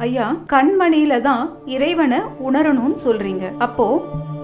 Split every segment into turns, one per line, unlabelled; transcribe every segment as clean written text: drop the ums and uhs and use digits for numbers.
ஐயா, கண்மணியில தான் இறைவனை உணரணும்னு சொல்றீங்க. அப்போ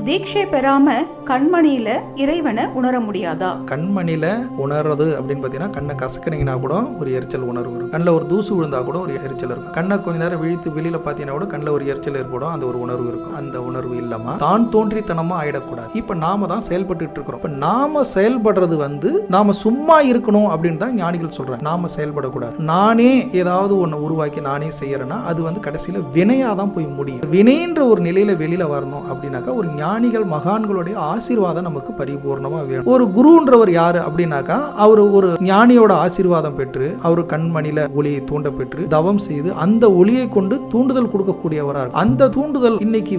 தீட்சை பெறாம கண்மணியில இறைவனை உணர முடியாதா?
கண்மணியில உணர்றது அப்படின்னு பாத்தீங்கன்னா, கண்ணை கசக்குனீங்கன்னா கூட ஒரு எரிச்சல் உணர்வு இருக்கும். கண்ணில் ஒரு தூசு விழுந்தா கூட ஒரு எரிச்சல் இருக்கும். கண்ணை கொஞ்ச நேரம் விழித்து வெளியில பாத்தீங்கன்னா கூட கண்ணில் ஒரு எரிச்சல் ஏற்படும். அந்த ஒரு உணர்வு இருக்கும். அந்த உணர்வு இல்லாம தான் தோன்றித்தனமா ஆயிடக்கூடாது. இப்ப நாம தான் செயல்பட்டு இருக்கிறோம். இப்ப நாம செயல்படுறது நாம சும்மா இருக்கணும் அப்படின்னு தான் ஞானிகள் சொல்றாங்க. நாம செயல்படக்கூடாது. நானே ஏதாவது ஒண்ணு உருவாக்கி நானே செய்யறேன்னா அது கடைசியில வினையா தான் போய் முடியும். வினைன்ற ஒரு நிலையில வெளியில வரணும் அப்படின்னாக்கா ஒரு ஞானிகள் மகான்களுடைய ஆசீர்வாதம் நமக்கு பரிபூர்ணமா வேணும். ஒரு குருன்றவர் யாரு அப்படின்னாக்கா அவர் ஒரு ஞானியோட ஆசீர்வாதம் பெற்று அவர் கண்மணியில ஒளியை தூண்ட பெற்று தவம் செய்து அந்த ஒளியை கொண்டு தூண்டுதல் கொடுக்கக்கூடியவரா இருக்கும். அந்த தூண்டுதல் இன்னைக்கு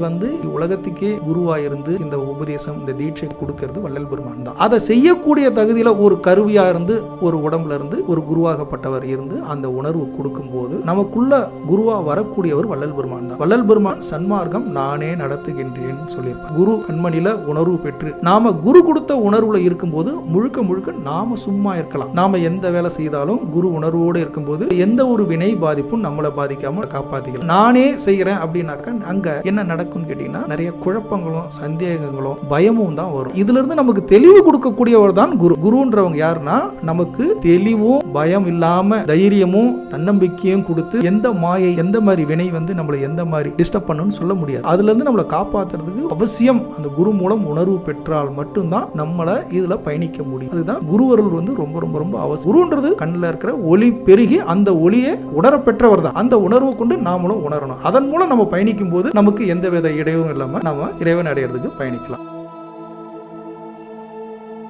உலகத்துக்கே குருவா இருந்து இந்த உபதேசம் இந்த தீட்சை கொடுக்கிறது வள்ளல் பெருமான் தான். அதை செய்யக்கூடிய தகுதியில ஒரு கருவியா இருந்து ஒரு உடம்புல இருந்து ஒரு குருவாகப்பட்டவர் இருந்து அந்த உணர்வு கொடுக்கும் போது நமக்குள்ள குருவா வரக்கூடியவர் வள்ளல் பெருமான் தான். வள்ளல் பெருமான் சன்மார்க்கம் நானே நடத்துகின்றேன் சொல்லியிருப்பார். குரு கண்மணியில உணர்வு பெற்று நாம குரு கொடுத்த உணர்வுல இருக்கும்போது முழுக்க முழுக்க நாம சும்மா இருக்கலாம். நாம எந்த வேலை செய்தாலும் குரு உணர்வோடு இருக்கும்போது எந்த ஒரு வினை பாதிப்பும் நம்மளை பாதிக்காம காப்பாத்திக்கலாம். நானே செய்யறேன் அப்படின்னாக்கா அங்க என்ன நடக்கும் கேட்டீங்கன்னா நிறைய குழப்பங்களும் சந்தேகங்களும் பயமும் தான் வரும். இதுல இருந்து நமக்கு தெளிவு கொடுக்கக்கூடியவர் தான் குரு. குருன்றவங்க யாருன்னா நமக்கு தெளிவும் பயம் இல்லாம தைரியமும் தன்னம்பிக்கையும் கொடுத்து எந்த மாயை எந்த மாதிரி வினை நம்மளை எந்த மாதிரி டிஸ்டர்ப் பண்ணணும்னு சொல்ல முடியாது. அதுல இருந்து நம்மளை காப்பாத்துறதுக்கு அவசியம் அந்த குரு மூலம் உணர்வு பெற்றால் மட்டும்தான் நம்மள இதுல பயணிக்க முடியும். அதுதான் குருவருள் ரொம்ப ரொம்ப ரொம்ப அவசியம். குருன்றது கண்ணில் இருக்கிற ஒளி பெருகி அந்த ஒளியை உணர பெற்றவர் தான். அந்த உணர்வை கொண்டு நாமளும் உணரணும். அதன் மூலம் நம்ம பயணிக்கும் போது நமக்கு எந்த வித இடையூறும் இல்லாம நம்ம இறைவன் அடையிறதுக்கு பயணிக்கலாம்.